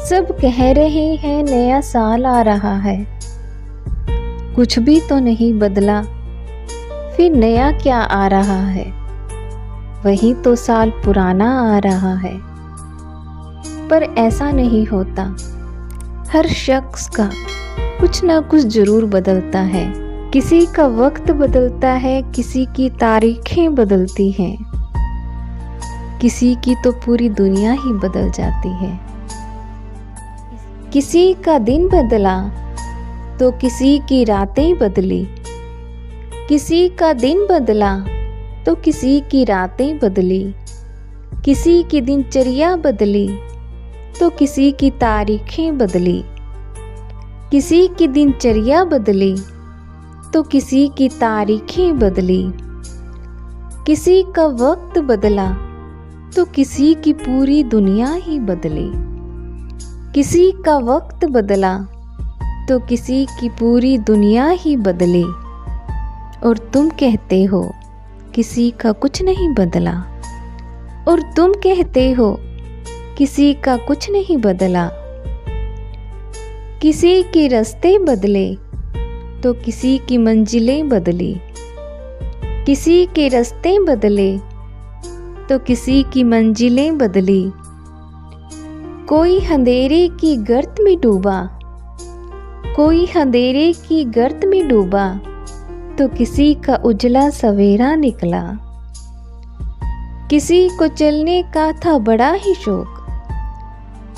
सब कह रहे हैं नया साल आ रहा है, कुछ भी तो नहीं बदला, फिर नया क्या आ रहा है, वही तो साल पुराना आ रहा है। पर ऐसा नहीं होता, हर शख्स का कुछ ना कुछ जरूर बदलता है। किसी का वक्त बदलता है, किसी की तारीखें बदलती हैं, किसी की तो पूरी दुनिया ही बदल जाती है। किसी का दिन बदला तो किसी की रातें बदली, किसी का दिन बदला तो किसी की रातें बदली, किसी की दिनचर्या बदली तो किसी की तारीखें बदली, किसी की दिनचर्या बदली तो किसी की तारीखें बदली, किसी का वक्त बदला तो किसी की पूरी दुनिया ही बदली, किसी का वक्त बदला तो किसी की पूरी दुनिया ही बदली। और तुम कहते हो किसी का कुछ नहीं बदला, और तुम कहते हो किसी का कुछ नहीं बदला। किसी के रास्ते बदले तो किसी की मंजिलें बदली, किसी के रास्ते बदले तो किसी की मंजिलें बदली। कोई अंधेरे की गर्त में डूबा, कोई अंधेरे की गर्त में डूबा तो किसी का उजला सवेरा निकला। किसी को चलने का था बड़ा ही शौक,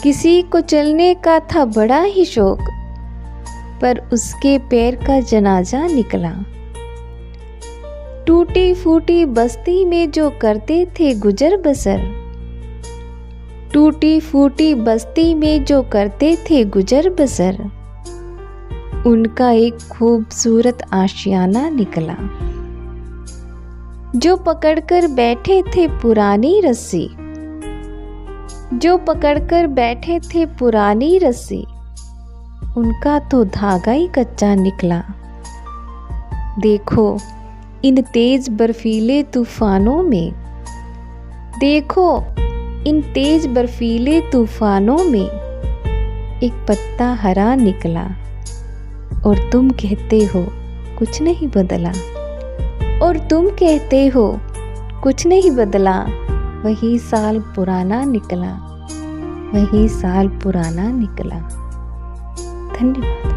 किसी को चलने का था बड़ा ही शौक, पर उसके पैर का जनाजा निकला। टूटी फूटी बस्ती में जो करते थे गुजर बसर, टूटी फूटी बस्ती में जो करते थे गुजर बसर, उनका एक खूबसूरत आशियाना निकला। जो पकड़कर बैठे थे पुरानी रस्सी, जो पकड़कर बैठे थे पुरानी रस्सी, उनका तो धागा ही कच्चा निकला। देखो इन तेज बर्फीले तूफानों में, देखो इन तेज बर्फीले तूफानों में एक पत्ता हरा निकला। और तुम कहते हो कुछ नहीं बदला, और तुम कहते हो कुछ नहीं बदला, वही साल पुराना निकला, वही साल पुराना निकला। धन्यवाद।